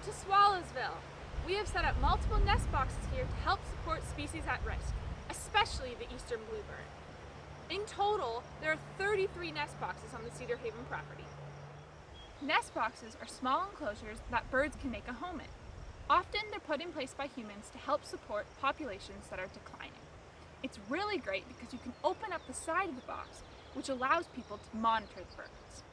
to Swallowsville. We have set up multiple nest boxes here to help support species at risk, especially the eastern bluebird. In total, there are 33 nest boxes on the Cedar Haven property. Nest boxes are small enclosures that birds can make a home in. Often they're put in place by humans to help support populations that are declining. It's really great because you can open up the side of the box, which allows people to monitor the birds.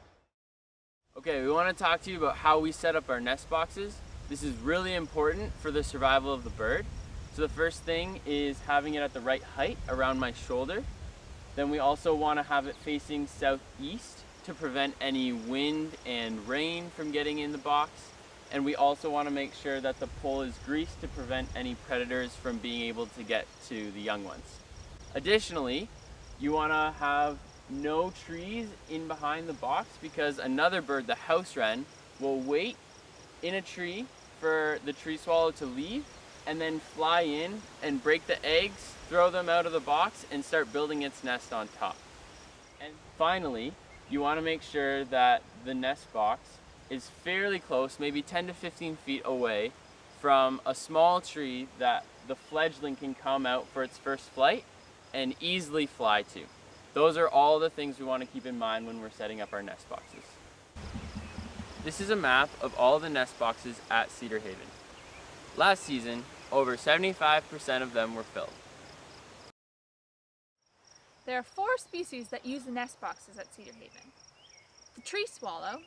Okay, we want to talk to you about how we set up our nest boxes. This is really important for the survival of the bird. So the first thing is having it at the right height around my shoulder. Then we also want to have it facing southeast to prevent any wind and rain from getting in the box. And we also want to make sure that the pole is greased to prevent any predators from being able to get to the young ones. Additionally, you want to have no trees in behind the box because another bird, the house wren, will wait in a tree for the tree swallow to leave and then fly in and break the eggs, throw them out of the box, and start building its nest on top. And finally, you want to make sure that the nest box is fairly close, maybe 10 to 15 feet away from a small tree that the fledgling can come out for its first flight and easily fly to. Those are all the things we want to keep in mind when we're setting up our nest boxes. This is a map of all the nest boxes at Cedar Haven. Last season, over 75% of them were filled. There are 4 species that use the nest boxes at Cedar Haven: the tree swallow,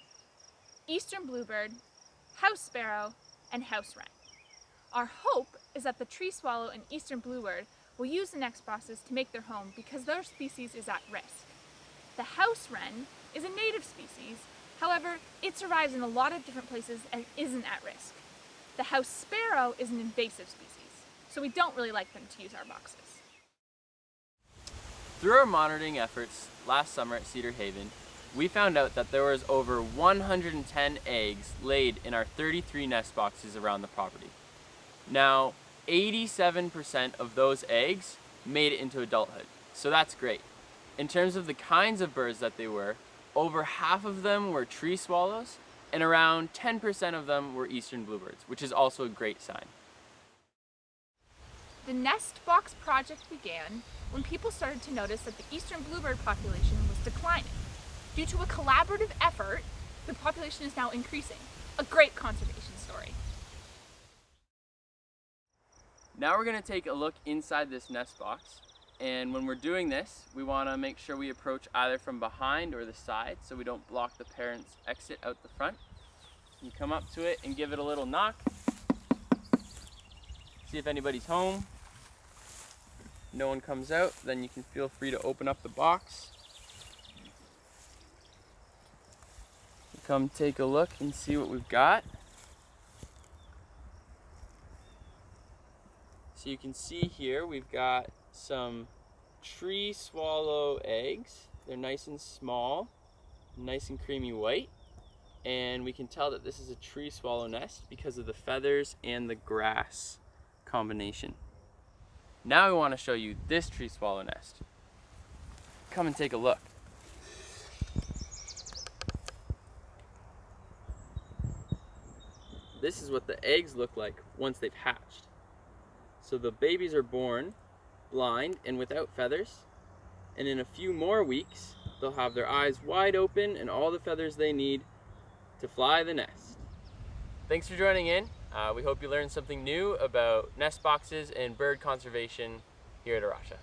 eastern bluebird, house sparrow, and house wren. Our hope is that the tree swallow and eastern bluebird will use the nest boxes to make their home because their species is at risk. The house wren is a native species, however, it survives in a lot of different places and isn't at risk. The house sparrow is an invasive species, so we don't really like them to use our boxes. Through our monitoring efforts last summer at Cedar Haven, we found out that there was over 110 eggs laid in our 33 nest boxes around the property. Now, 87% of those eggs made it into adulthood, so that's great. In terms of the kinds of birds that they were, over half of them were tree swallows, and around 10% of them were eastern bluebirds, which is also a great sign. The nest box project began when people started to notice that the eastern bluebird population was declining. Due to a collaborative effort, the population is now increasing. A great conservation story. Now we're going to take a look inside this nest box, and when we're doing this, we want to make sure we approach either from behind or the side so we don't block the parent's exit out the front. You come up to it and give it a little knock, see if anybody's home. No one comes out, then you can feel free to open up the box. Come take a look and see what we've got. So you can see here we've got some tree swallow eggs. They're nice and small, nice and creamy white. And we can tell that this is a tree swallow nest because of the feathers and the grass combination. Now we want to show you this tree swallow nest. Come and take a look. This is what the eggs look like once they've hatched. So the babies are born blind and without feathers, and in a few more weeks they'll have their eyes wide open and all the feathers they need to fly the nest. Thanks for joining in. We hope you learned something new about nest boxes and bird conservation here at Rocha.